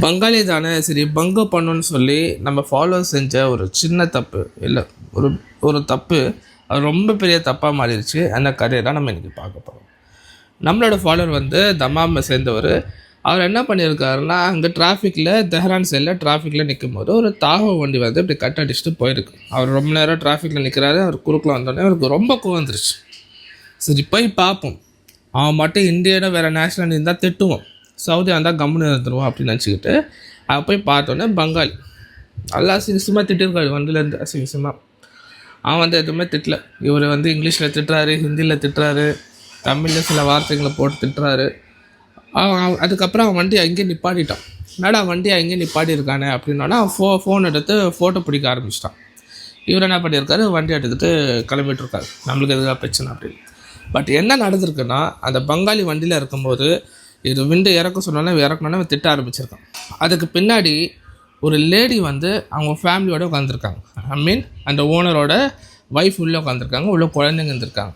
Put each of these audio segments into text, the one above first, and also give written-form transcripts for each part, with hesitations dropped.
பங்காளி தானே சரி பங்கு பண்ணணும்னு சொல்லி நம்ம ஃபாலோ செஞ்ச ஒரு சின்ன தப்பு இல்லை ஒரு தப்பு அது ரொம்ப பெரிய தப்பாக மாறிடுச்சு. அந்த கதையை தான் நம்ம இன்றைக்கி பார்க்க போகிறோம். நம்மளோட ஃபாலோவர் வந்து தமாமை சேர்ந்தவர். அவர் என்ன பண்ணியிருக்காருன்னா, அங்கே டிராஃபிக்கில் தெஹ்ரான் சைடில் டிராஃபிக்கில் நிற்கும் போது ஒரு தாவ வண்டி வந்து இப்படி கட் அடிச்சுட்டு போயிருக்கு. அவர் ரொம்ப நேரம் டிராஃபிக்கில் நிற்கிறாரு. அவர் குறுக்கில் வந்தோடனே அவருக்கு ரொம்ப கோவம் வந்துருச்சு. சரி போய் பார்ப்போம், அவன் மட்டும் இந்தியனை வேறு நேஷ்னல் இருந்தால் திட்டுவோம், சவுதியாக இருந்தால் கம்முன்னு இருந்துருவோம் அப்படின்னு நினச்சிக்கிட்டு அவன் போய் பார்த்தோன்னே பங்காளி நல்லா அசிங்கமாக திட்டிருக்காரு. வண்டியிலேருந்து அசிங்கமாக அவன் வந்து எதுவுமே திட்டல. இவர் வந்து இங்கிலீஷில் திட்டுறாரு, ஹிந்தியில் திட்டுறாரு, தமிழில் சில வார்த்தைகளை போட்டு திட்டுறாரு. அதுக்கப்புறம் அவன் வண்டி அங்கேயே நிப்பாட்டிட்டான். என்னடா வண்டி அங்கேயே நிப்பாட்டியிருக்கானே அப்படின்னா அவன் ஃபோன் எடுத்து ஃபோட்டோ பிடிக்க ஆரம்பிச்சிட்டான். இவர் என்ன பண்ணியிருக்காரு, வண்டி எடுத்துகிட்டு கிளம்பிட்டுருக்காரு, நம்மளுக்கு எதுக்காக பிரச்சனை அப்படின்னு. பட் என்ன நடந்திருக்குன்னா, அந்த பங்காளி வண்டியில் இருக்கும்போது இது விண்டு இறக்க சொன்னோன்னே இறக்கணுன்னே திட்ட ஆரம்பிச்சிருக்கான். அதுக்கு பின்னாடி ஒரு லேடி வந்து அவங்க ஃபேமிலியோடு உட்காந்துருக்காங்க. அந்த ஓனரோட ஒய்ஃப் உள்ளே உட்காந்துருக்காங்க, உள்ள குழந்தைங்க இருந்திருக்காங்க.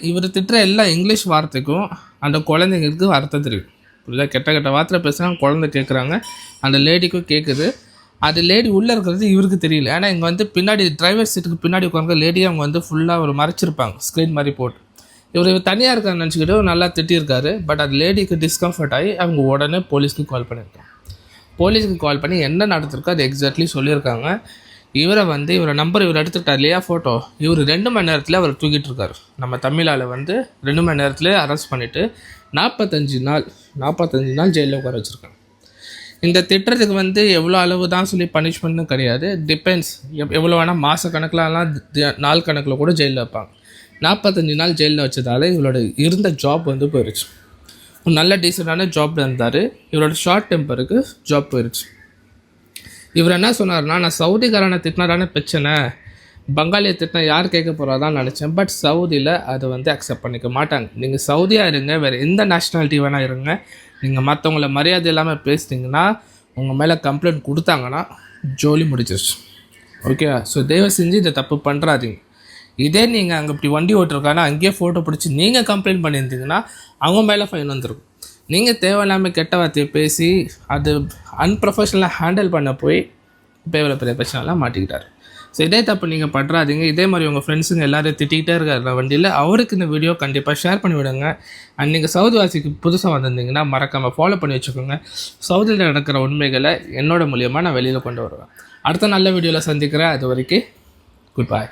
இவர் திட்டுற எல்லா இங்கிலீஷ் வார்த்தைக்கும் அந்த குழந்தைங்களுக்கு அர்த்தம் தெரியும். இல்லை கெட்ட வார்த்தை பேசுகிறாங்க, குழந்தை கேட்குறாங்க, அந்த லேடிக்கும் கேட்குது. அது லேடி உள்ளே இருக்கிறது இவருக்கு தெரியல. ஏன்னா இங்கே வந்து பின்னாடி டிரைவர் சீட்டுக்கு பின்னாடி உட்காந்து லேடியை அவங்க வந்து ஃபுல்லாக ஒரு மறைச்சிருப்பாங்க ஸ்க்ரீன் மாதிரி போட்டு. இவர் தனியாக இருக்கான்னு நினச்சிக்கிட்டு நல்லா திட்டியிருக்காரு. பட் அது லேடிக்கு டிஸ்கம்ஃபர்ட் ஆகி அவங்க உடனே போலீஸ்க்கு கால் பண்ணியிருக்காங்க. போலீஸுக்கு கால் பண்ணி என்ன நடந்திருக்கோ அது எக்ஸாக்ட்லி சொல்லியிருக்காங்க. இவரை நம்பர் இவர் எடுத்துக்கிட்டார் இல்லையா ஃபோட்டோ, இவர் 2 மணி நேரத்தில் அவர் தூக்கிட்டு இருக்காரு. நம்ம தமிழால் வந்து 2 மணி நேரத்தில் அரெஸ்ட் பண்ணிவிட்டு 45 நாள் ஜெயிலில் உட்கார வச்சுருக்காங்க. இந்த திட்டத்துக்கு வந்து எவ்வளோ அளவு தான் சொல்லி பனிஷ்மெண்ட்னு கிடையாது, டிபெண்ட்ஸ். எவ்வளோ வேணால் மாத கணக்கிலலாம் நாள் கணக்கில் கூட ஜெயிலில் வைப்பாங்க. 45 நாள் ஜெயிலில் வச்சதால் இவரோட இருந்த ஜாப் வந்து போயிடுச்சு. ஒரு நல்ல டீசெண்டான ஜாப்பில் இருந்தார். இவரோட ஷார்ட் டெம்பருக்கு ஜாப் போயிடுச்சு. இவர் என்ன சொன்னார்னா, நான் சவுதிக்காரனை திட்டினாதானே பிரச்சனை, பங்காளியை திட்டினா யார் கேட்க போகிறாதான் நினச்சேன். பட் சவுதியில் அதை வந்து அக்செப்ட் பண்ணிக்க மாட்டாங்க. நீங்கள் சவுதியாக இருங்க, வேறு எந்த நேஷ்னாலிட்டி வேணால் இருங்க, நீங்கள் மற்றவங்கள மரியாதை இல்லாமல் பேசிட்டிங்கன்னா உங்கள் மேலே கம்ப்ளைண்ட் கொடுத்தாங்கன்னா ஜோலி முடிச்சிருச்சு. ஓகே, ஸோ தயவு செஞ்சு இதை தப்பு பண்ணுறாதீங்க. இதே நீங்கள் அங்கே இப்படி வண்டி ஓட்டிருக்காங்கன்னா அங்கேயே ஃபோட்டோ பிடிச்சி நீங்கள் கம்ப்ளைண்ட் பண்ணியிருந்தீங்கன்னா அவங்க மேலே ஃபைன் வந்துருக்கும். நீங்கள் தேவையில்லாமல் கெட்ட வார்த்தையை பேசி அது அன்ப்ரொஃபஷனலாக ஹேண்டில் பண்ண போய் இப்போ இவ்வளோ பெரிய பிரச்சனைலாம் மாட்டிக்கிட்டார். ஸோ இதே தப்பு நீங்கள் பண்ணுறாதீங்க. இதே மாதிரி உங்கள் ஃப்ரெண்ட்ஸுங்க எல்லோரும் திட்டிகிட்டே இருக்காரு வண்டியில், அவருக்கு இந்த வீடியோ கண்டிப்பாக ஷேர் பண்ணி விடுங்க. அண்ட் நீங்கள் சவுதி வாசிக்கு புதுசாக வந்திருந்தீங்கன்னா மறக்காமல் ஃபாலோ பண்ணி வச்சுக்கோங்க. சவுதியில் நடக்கிற உண்மைகளை என்னோட மூலியமாக நான் வெளியில் கொண்டு வருவேன். அடுத்த நல்ல வீடியோவில் சந்திக்கிறேன். அது வரைக்கும் குட் பாய்.